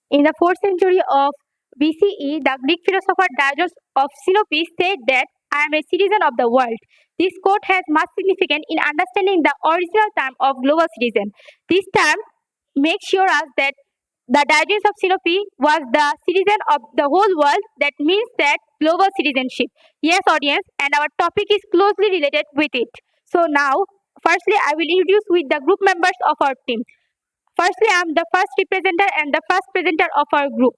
In the 4th century of BCE, the Greek philosopher Diogenes of Sinope said that I am a citizen of the world. This quote has much significance in understanding the original term of global citizen. This term makes sure us that the Diogenes of Sinope was the citizen of the whole world. That means that global citizenship. Yes, audience, and our topic is closely related with it. So now, firstly, I will introduce with the group members of our team. Firstly, I am the first representative and the first presenter of our group.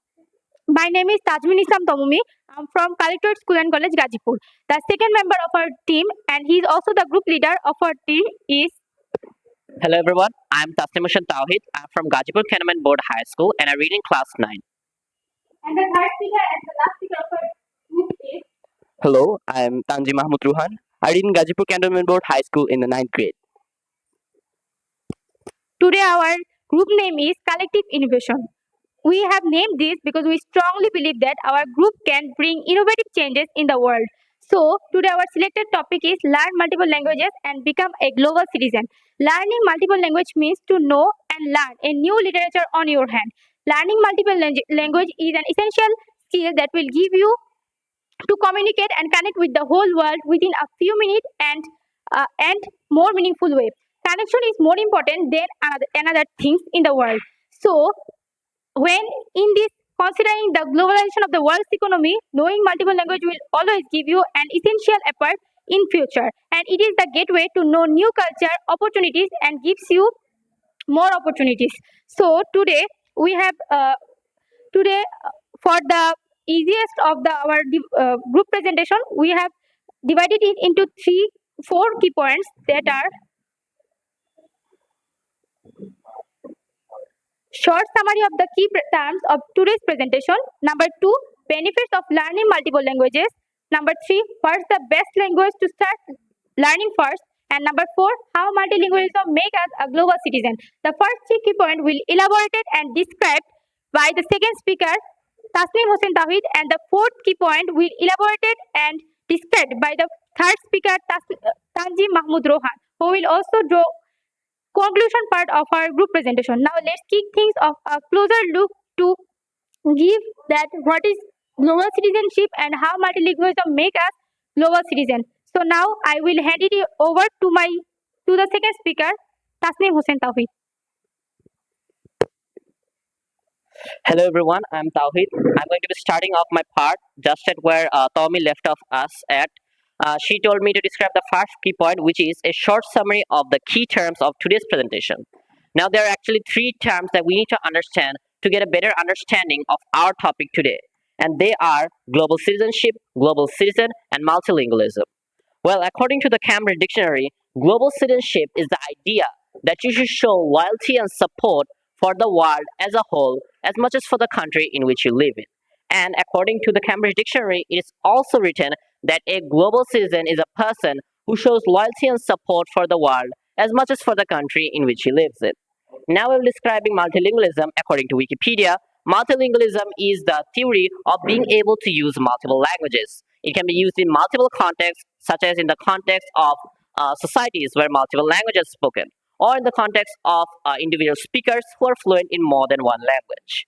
My name is Tajmin Islam Tomumi. I'm from Collectorate School and College, Gazipur. The second member of our team, and he is also the group leader of our team, is. Hello everyone, I'm Tasnimushan Tawhid. I'm from Gazipur Cantonment Board High School and I read in class 9. And the third speaker and the last speaker of our group is. Hello, I am Tanji Mahmud Ruhan. I read in Gazipur Cantonment Board High School in the ninth grade. Today, our group name is Collective Innovation. We have named this because we strongly believe that our group can bring innovative changes in the world. So, today our selected topic is learn multiple languages and become a global citizen. Learning multiple language means to know and learn a new literature on your hand. Learning multiple language is an essential skill that will give you to communicate and connect with the whole world within a few minutes and more meaningful way. Connection is more important than another things in the world. So, when in this considering the globalization of the world's economy, knowing multiple language will always give you an essential effort in future, and it is the gateway to know new culture, opportunities, and gives you more opportunities. So today we have today for the easiest of the our group presentation, we have divided it into four key points that are short summary of the key terms of today's presentation. Number 2, benefits of learning multiple languages. Number 3, what's the best language to start learning first. And number 4, how multilingualism make us a global citizen. The first three key points will elaborated and described by the second speaker, Tasneem Hossain Tawhid, and the fourth key point will elaborated and described by the third speaker, Tanji Mahmud Rohan, who will also draw conclusion part of our group presentation. Now let's kick things off a closer look to give that what is global citizenship and how multilingualism make us global citizen. So now I will hand it over to the second speaker, Tasneem Hossain Tawhid. Hello everyone, I'm Tawhid. I'm going to be starting off my part just at where Tommy left off us at. She told me to describe the first key point, which is a short summary of the key terms of today's presentation. Now, there are actually three terms that we need to understand to get a better understanding of our topic today, and they are global citizenship, global citizen, and multilingualism. Well, according to the Cambridge Dictionary, global citizenship is the idea that you should show loyalty and support for the world as a whole as much as for the country in which you live in. And according to the Cambridge Dictionary, it is also written that a global citizen is a person who shows loyalty and support for the world as much as for the country in which he lives in. Now we're describing multilingualism according to Wikipedia. Multilingualism is the theory of being able to use multiple languages. It can be used in multiple contexts, such as in the context of societies where multiple languages are spoken, or in the context of individual speakers who are fluent in more than one language.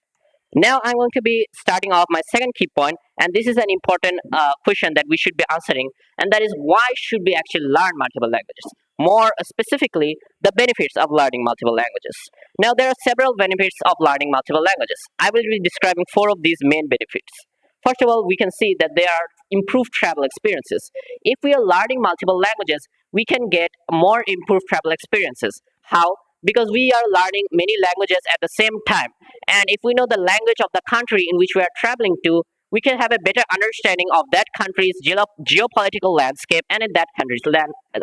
Now I'm going to be starting off my second key point, and this is an important question that we should be answering, and that is why should we actually learn multiple languages? More specifically, the benefits of learning multiple languages. Now there are several benefits of learning multiple languages. I will be describing four of these main benefits. First of all, we can see that there are improved travel experiences. If we are learning multiple languages, we can get more improved travel experiences. How? Because we are learning many languages at the same time. And if we know the language of the country in which we are traveling to, we can have a better understanding of that country's geopolitical landscape and in that country's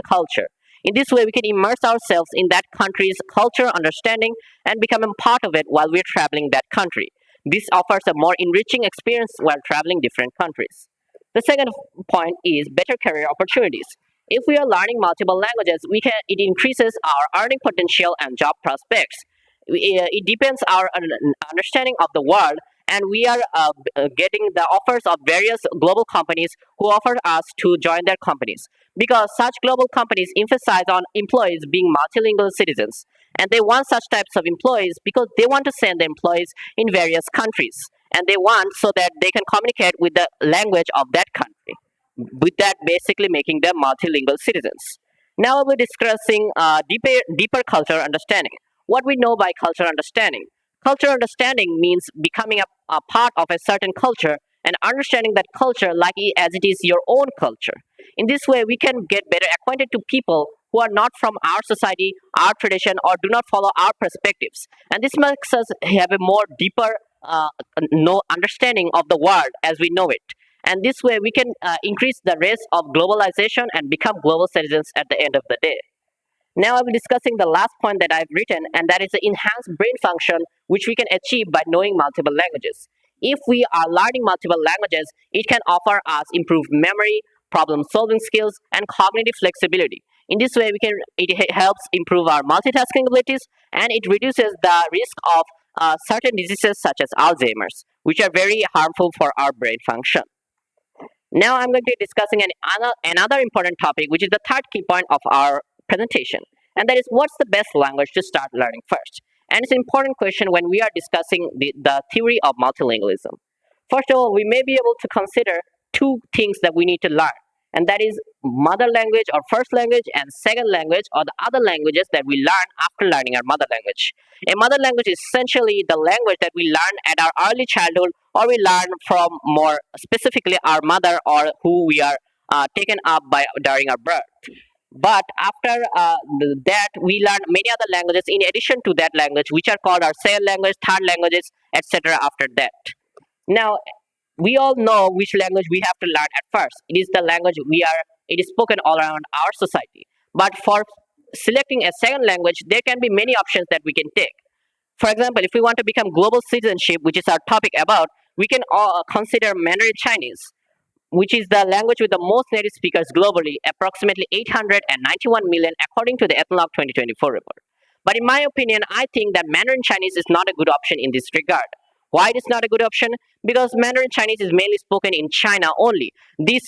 culture. In this way, we can immerse ourselves in that country's culture understanding and become a part of it while we're traveling that country. This offers a more enriching experience while traveling different countries. The second point is better career opportunities. If we are learning multiple languages, it increases our earning potential and job prospects. It deepens our understanding of the world, and we are getting the offers of various global companies who offer us to join their companies, because such global companies emphasize on employees being multilingual citizens, And they want such types of employees because they want to send the employees in various countries. And they want so that they can communicate with the language of that country, with that basically making them multilingual citizens. Now we're discussing deeper cultural understanding. What we know by cultural understanding. Cultural understanding means becoming a part of a certain culture and understanding that culture like as it is your own culture. In this way, we can get better acquainted to people who are not from our society, our tradition, or do not follow our perspectives. And this makes us have a more deeper no understanding of the world as we know it. And this way, we can increase the risk of globalization and become global citizens at the end of the day. Now I'll be discussing the last point that I've written, and that is the enhanced brain function, which we can achieve by knowing multiple languages. If we are learning multiple languages, it can offer us improved memory, problem solving skills, and cognitive flexibility. In this way, it helps improve our multitasking abilities, and it reduces the risk of certain diseases such as Alzheimer's, which are very harmful for our brain function. Now I'm going to be discussing another important topic, which is the third key point of our presentation, and that is what's the best language to start learning first. And it's an important question when we are discussing the theory of multilingualism. First of all, we may be able to consider two things that we need to learn, and that is mother language or first language and second language or the other languages that we learn after learning our mother language. A mother language is essentially the language that we learn at our early childhood or we learn from more specifically our mother or who we are taken up by during our birth. But after that, we learn many other languages in addition to that language, which are called our second language, third languages, etc. After that. Now, we all know which language we have to learn at first. It is the language it is spoken all around our society. But for selecting a second language, there can be many options that we can take. For example, if we want to become global citizenship, which is our topic about, we can consider Mandarin Chinese, which is the language with the most native speakers globally, approximately 891 million, according to the Ethnologue 2024 report. But in my opinion, I think that Mandarin Chinese is not a good option in this regard. Why it is not a good option? Because Mandarin Chinese is mainly spoken in China only. This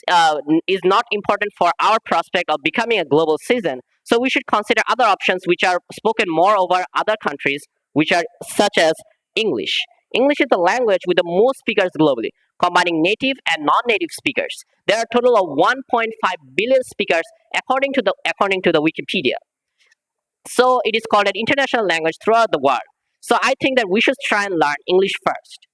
is not important for our prospect of becoming a global citizen. So we should consider other options which are spoken more over other countries, which are such as English. English is the language with the most speakers globally, combining native and non-native speakers. There are a total of 1.5 billion speakers according to the Wikipedia. So it is called an international language throughout the world. So I think that we should try and learn English first.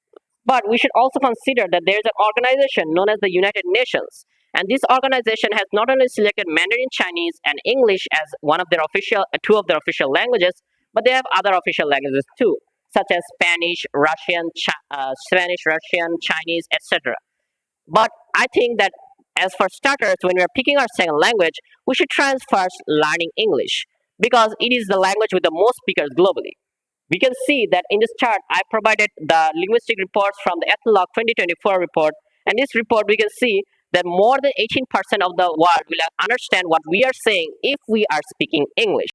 But we should also consider that there is an organization known as the United Nations. And this organization has not only selected Mandarin Chinese and English as two of their official languages, but they have other official languages too, such as Spanish, Russian, Chinese, etc. But I think that as for starters, when we are picking our second language, we should try first learning English because it is the language with the most speakers globally. We can see that in this chart, I provided the linguistic reports from the Ethnologue 2024 report. And this report, we can see that more than 18% of the world will understand what we are saying if we are speaking English.